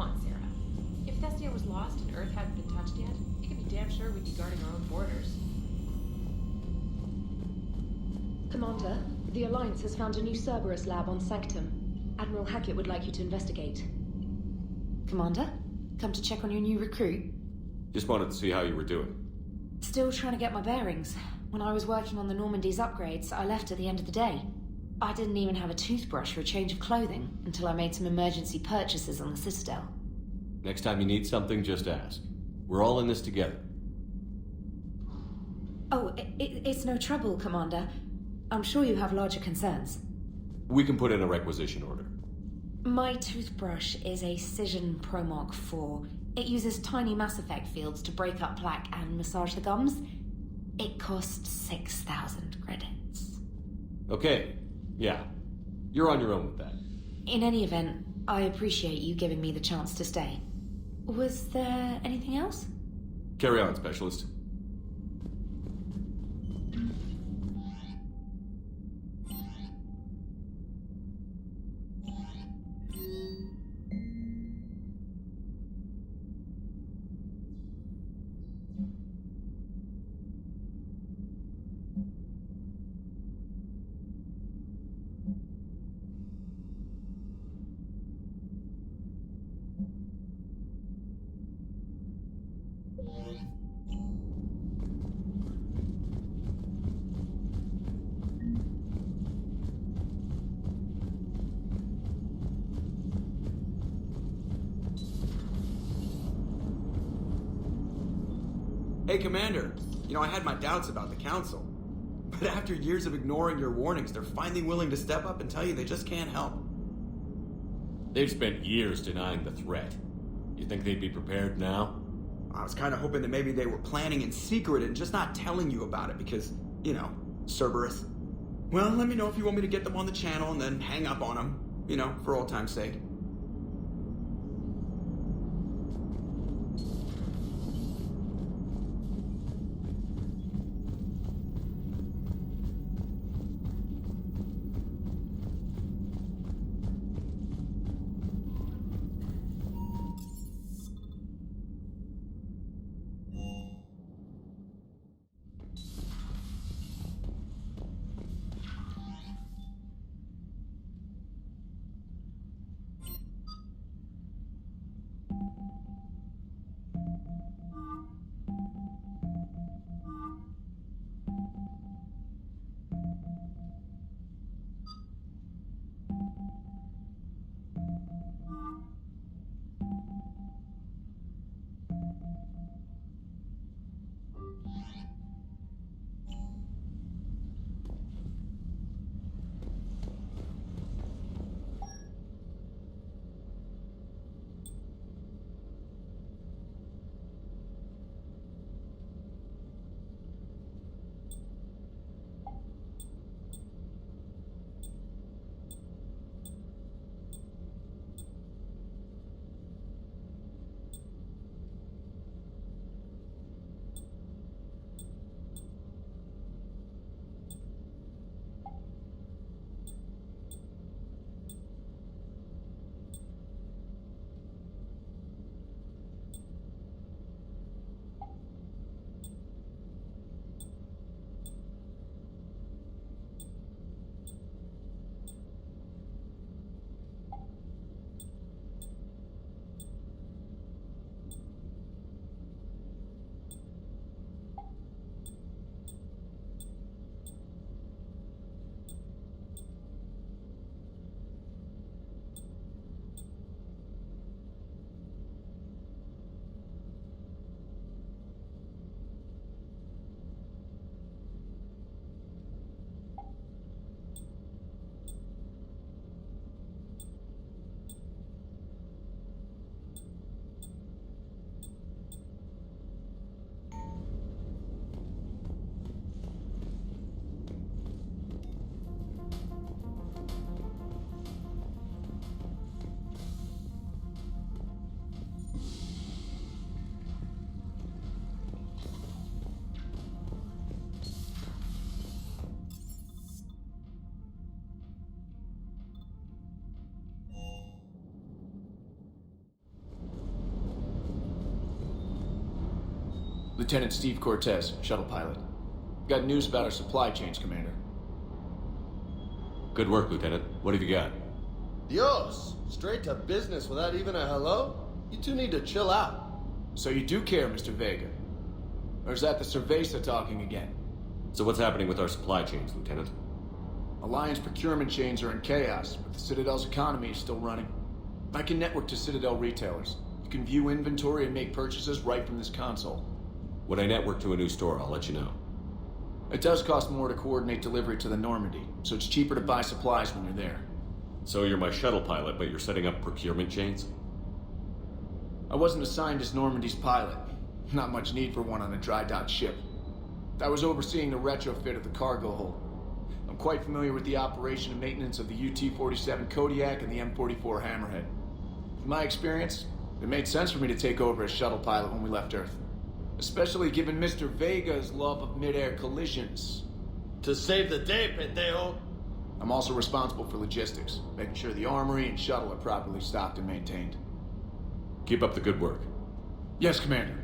Come on, Sarah. If Thestia was lost and Earth hadn't been touched yet, you can be damn sure we'd be guarding our own borders. Commander, the Alliance has found a new Cerberus lab on Sanctum. Admiral Hackett would like you to investigate. Commander, come to check on your new recruit? Just wanted to see how you were doing. Still trying to get my bearings. When I was working on the Normandy's upgrades, I left at the end of the day. I didn't even have a toothbrush or a change of clothing until I made some emergency purchases on the Citadel. Next time you need something, just ask. We're all in this together. Oh, it's no trouble, Commander. I'm sure you have larger concerns. We can put in a requisition order. My toothbrush is a Cision Pro Mark IV. It uses tiny Mass Effect fields to break up plaque and massage the gums. It costs 6,000 credits. Okay, yeah. You're on your own with that. In any event, I appreciate you giving me the chance to stay. Was there anything else? Carry on, Specialist. Hey, Commander. You know, I had my doubts about the Council. But after years of ignoring your warnings, they're finally willing to step up and tell you they just can't help. They've spent years denying the threat. You think they'd be prepared now? I was kind of hoping that maybe they were planning in secret and just not telling you about it because, you know, Cerberus. Well, let me know if you want me to get them on the channel and then hang up on them, you know, for old time's sake. Lieutenant Steve Cortez, shuttle pilot. Got news about our supply chains, Commander. Good work, Lieutenant. What have you got? Dios! Straight to business without even a hello? You two need to chill out. So you do care, Mr. Vega? Or is that the Cerveza talking again? So what's happening with our supply chains, Lieutenant? Alliance procurement chains are in chaos, but the Citadel's economy is still running. I can network to Citadel retailers. You can view inventory and make purchases right from this console. When I network to a new store, I'll let you know. It does cost more to coordinate delivery to the Normandy, so it's cheaper to buy supplies when you're there. So you're my shuttle pilot, but you're setting up procurement chains? I wasn't assigned as Normandy's pilot. Not much need for one on a dry dock ship. I was overseeing the retrofit of the cargo hold. I'm quite familiar with the operation and maintenance of the UT-47 Kodiak and the M44 Hammerhead. From my experience, it made sense for me to take over as shuttle pilot when we left Earth. Especially given Mr. Vega's love of mid-air collisions. To save the day, pendejo. I'm also responsible for logistics, making sure the armory and shuttle are properly stocked and maintained. Keep up the good work. Yes, Commander.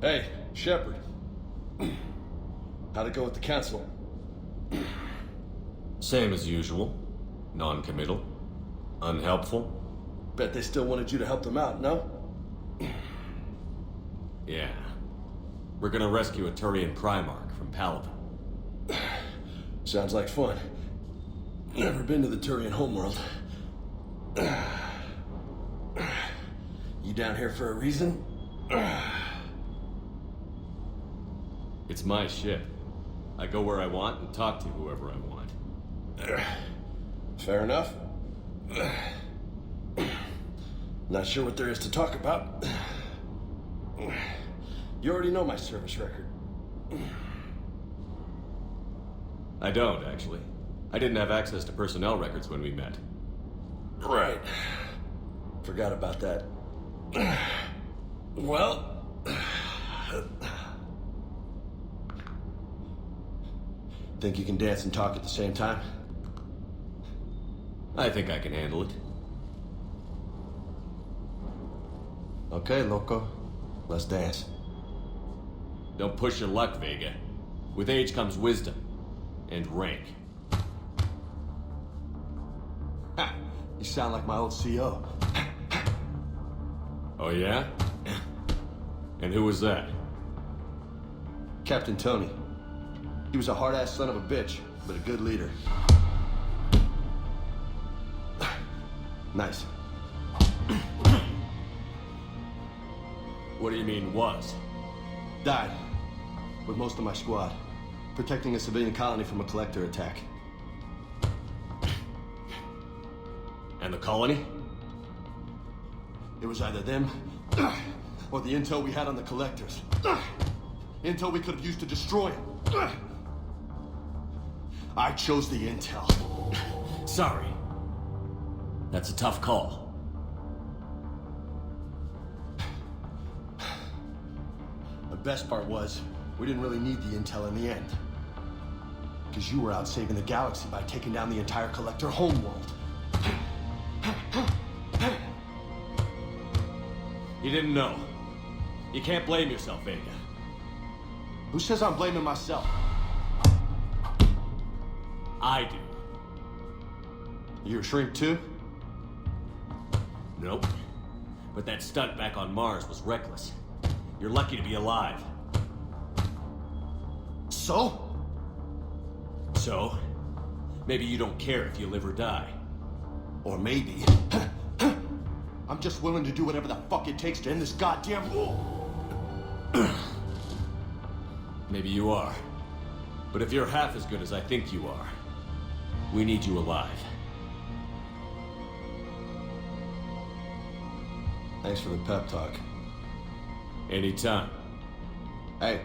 Hey, Shepard. How'd it go with the council? Same as usual. Non-committal. Unhelpful. Bet they still wanted you to help them out, no? Yeah. We're gonna rescue a Turian Primarch from Palaven. Sounds like fun. Never been to the Turian homeworld. You down here for a reason? It's my ship. I go where I want and talk to whoever I want. Fair enough. Not sure what there is to talk about. You already know my service record. I don't, actually. I didn't have access to personnel records when we met. Right. Forgot about that. Well... Think you can dance and talk at the same time? I think I can handle it. Okay, loco. Let's dance. Don't push your luck, Vega. With age comes wisdom. And rank. Ha! You sound like my old CO. Oh yeah? And who was that? Captain Tony. He was a hard-ass son of a bitch, but a good leader. Nice. What do you mean, was? Died. With most of my squad. Protecting a civilian colony from a collector attack. And the colony? It was either them, or the intel we had on the collectors. Intel we could have used to destroy them. I chose the intel. Sorry. That's a tough call. The best part was, we didn't really need the intel in the end. Because you were out saving the galaxy by taking down the entire collector homeworld. You didn't know. You can't blame yourself, Vega. Who says I'm blaming myself? I do. You're a shrink too? Nope. But that stunt back on Mars was reckless. You're lucky to be alive. So? So, maybe you don't care if you live or die. Or maybe... I'm just willing to do whatever the fuck it takes to end this goddamn war. Maybe you are. But if you're half as good as I think you are, we need you alive. Thanks for the pep talk. Anytime. Hey,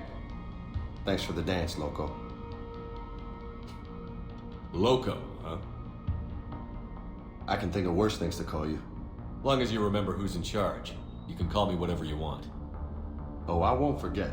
thanks for the dance, Loco. Loco, huh? I can think of worse things to call you. Long as you remember who's in charge, you can call me whatever you want. Oh, I won't forget.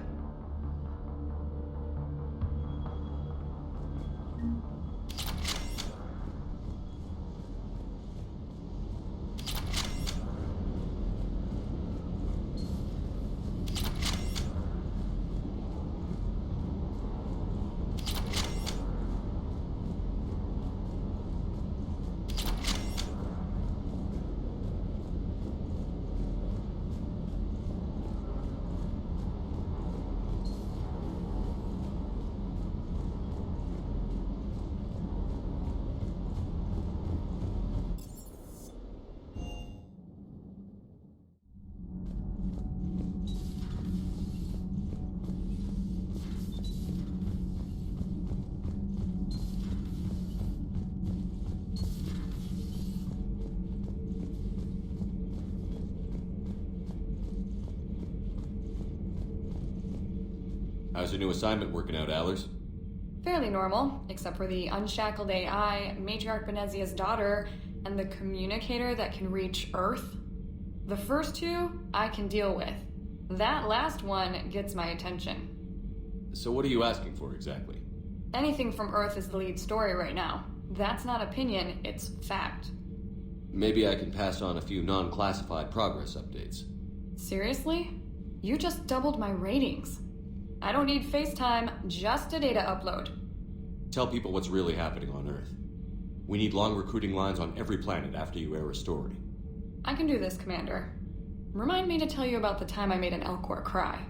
How's your new assignment working out, Allers? Fairly normal, except for the unshackled AI, Matriarch Benezia's daughter, and the communicator that can reach Earth. The first two, I can deal with. That last one gets my attention. So what are you asking for exactly? Anything from Earth is the lead story right now. That's not opinion, it's fact. Maybe I can pass on a few non-classified progress updates. Seriously? You just doubled my ratings. I don't need FaceTime, just a data upload. Tell people what's really happening on Earth. We need long recruiting lines on every planet after you air a story. I can do this, Commander. Remind me to tell you about the time I made an Elcor cry.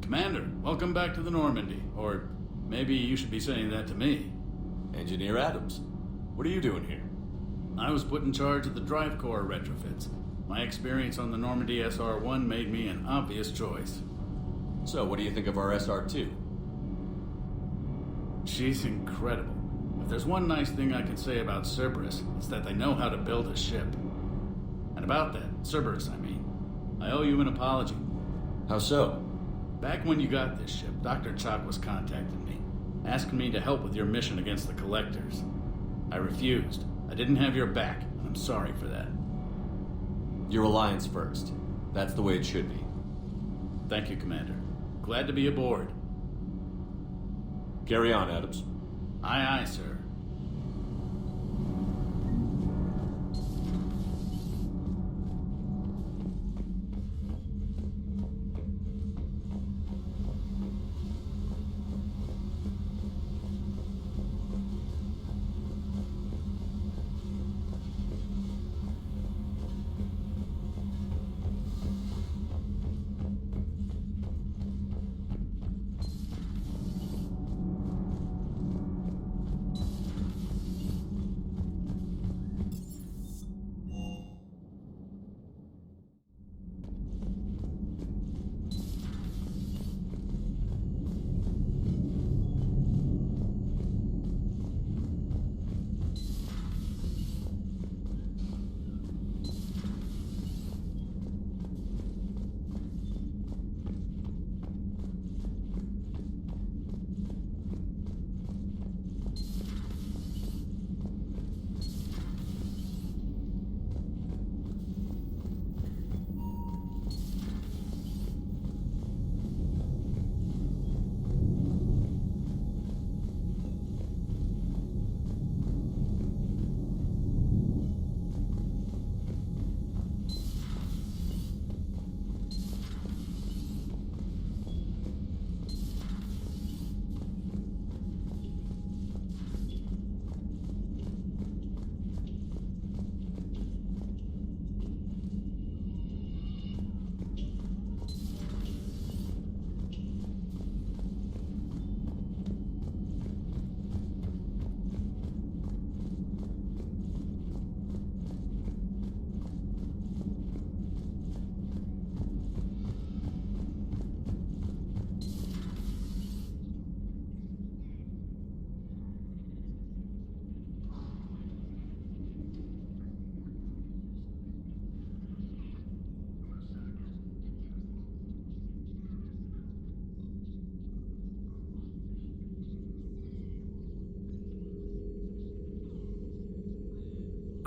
Commander, welcome back to the Normandy. Or maybe you should be saying that to me. Engineer Adams, what are you doing here? I was put in charge of the drive core retrofits. My experience on the Normandy SR-1 made me an obvious choice. So, what do you think of our SR-2? She's incredible. If there's one nice thing I can say about Cerberus, it's that they know how to build a ship. And about that, Cerberus, I mean, I owe you an apology. How so? Back when you got this ship, Dr. Chalk was contacting me, asking me to help with your mission against the Collectors. I refused. I didn't have your back, and I'm sorry for that. Your alliance first. That's the way it should be. Thank you, Commander. Glad to be aboard. Carry on, Adams. Aye, aye, sir.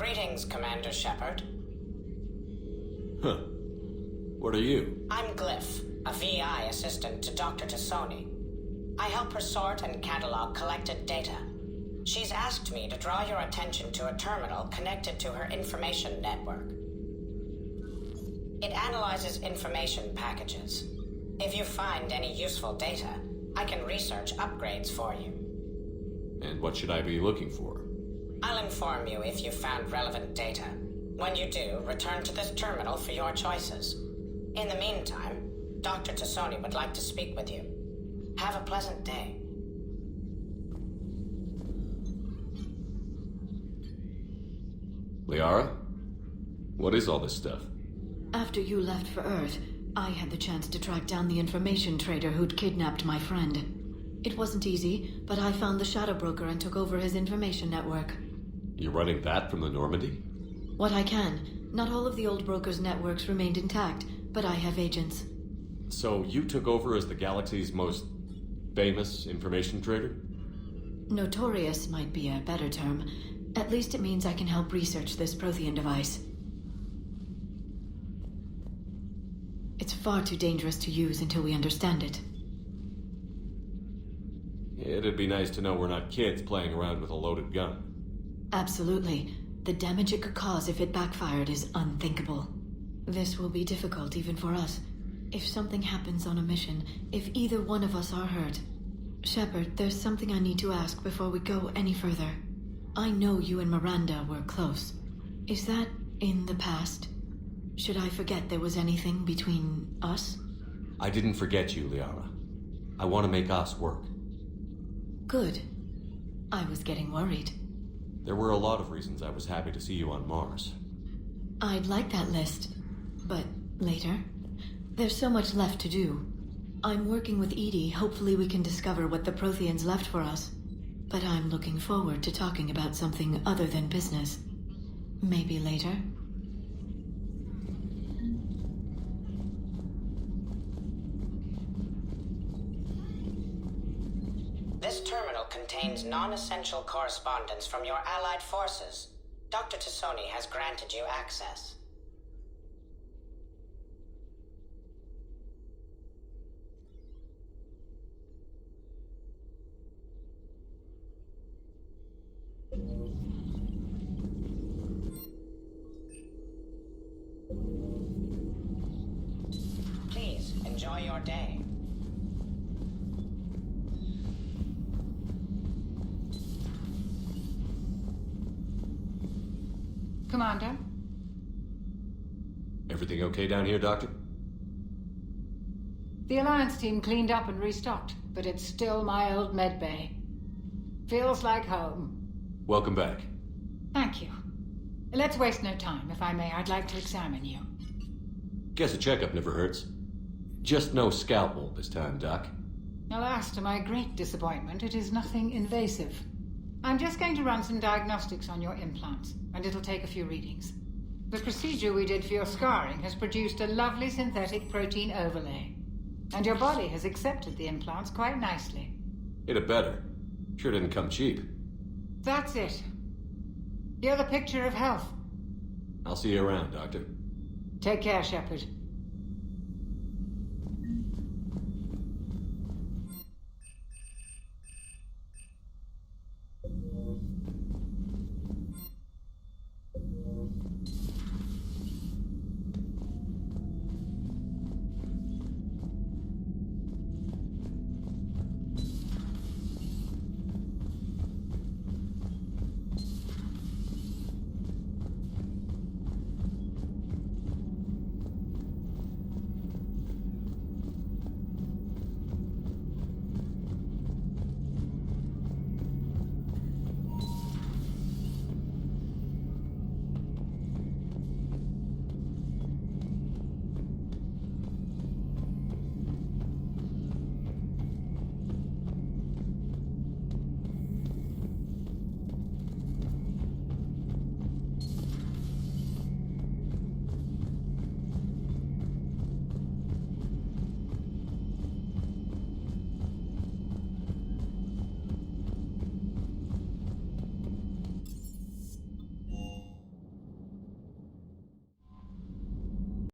Greetings, Commander Shepard. Huh. What are you? I'm Glyph, a VI assistant to Dr. Tassoni. I help her sort and catalog collected data. She's asked me to draw your attention to a terminal connected to her information network. It analyzes information packages. If you find any useful data, I can research upgrades for you. And what should I be looking for? I'll inform you if you've found relevant data. When you do, return to this terminal for your choices. In the meantime, Dr. Tassoni would like to speak with you. Have a pleasant day. Liara? What is all this stuff? After you left for Earth, I had the chance to track down the information trader who'd kidnapped my friend. It wasn't easy, but I found the Shadow Broker and took over his information network. You're running that from the Normandy? What I can. Not all of the old broker's networks remained intact, but I have agents. So you took over as the galaxy's most famous information trader? Notorious might be a better term. At least it means I can help research this Prothean device. It's far too dangerous to use until we understand it. It'd be nice to know we're not kids playing around with a loaded gun. Absolutely. The damage it could cause if it backfired is unthinkable. This will be difficult even for us. If something happens on a mission, if either one of us are hurt. Shepard, there's something I need to ask before we go any further. I know you and Miranda were close. Is that in the past? Should I forget there was anything between us? I didn't forget you, Liara. I want to make us work. Good. I was getting worried. There were a lot of reasons I was happy to see you on Mars. I'd like that list, but later. There's so much left to do. I'm working with Edie. Hopefully we can discover what the Protheans left for us. But I'm looking forward to talking about something other than business. Maybe later. This terminal contains non-essential correspondence from your allied forces. Dr. Tassoni has granted you access. Please, enjoy your day. Commander? Everything okay down here, Doctor? The Alliance team cleaned up and restocked, but it's still my old medbay. Feels like home. Welcome back. Thank you. Let's waste no time. If I may, I'd like to examine you. Guess a checkup never hurts. Just no scalpel this time, Doc. Alas, to my great disappointment, it is nothing invasive. I'm just going to run some diagnostics on your implants, and it'll take a few readings. The procedure we did for your scarring has produced a lovely synthetic protein overlay. And your body has accepted the implants quite nicely. It had better. Sure didn't come cheap. That's it. You're the picture of health. I'll see you around, Doctor. Take care, Shepard.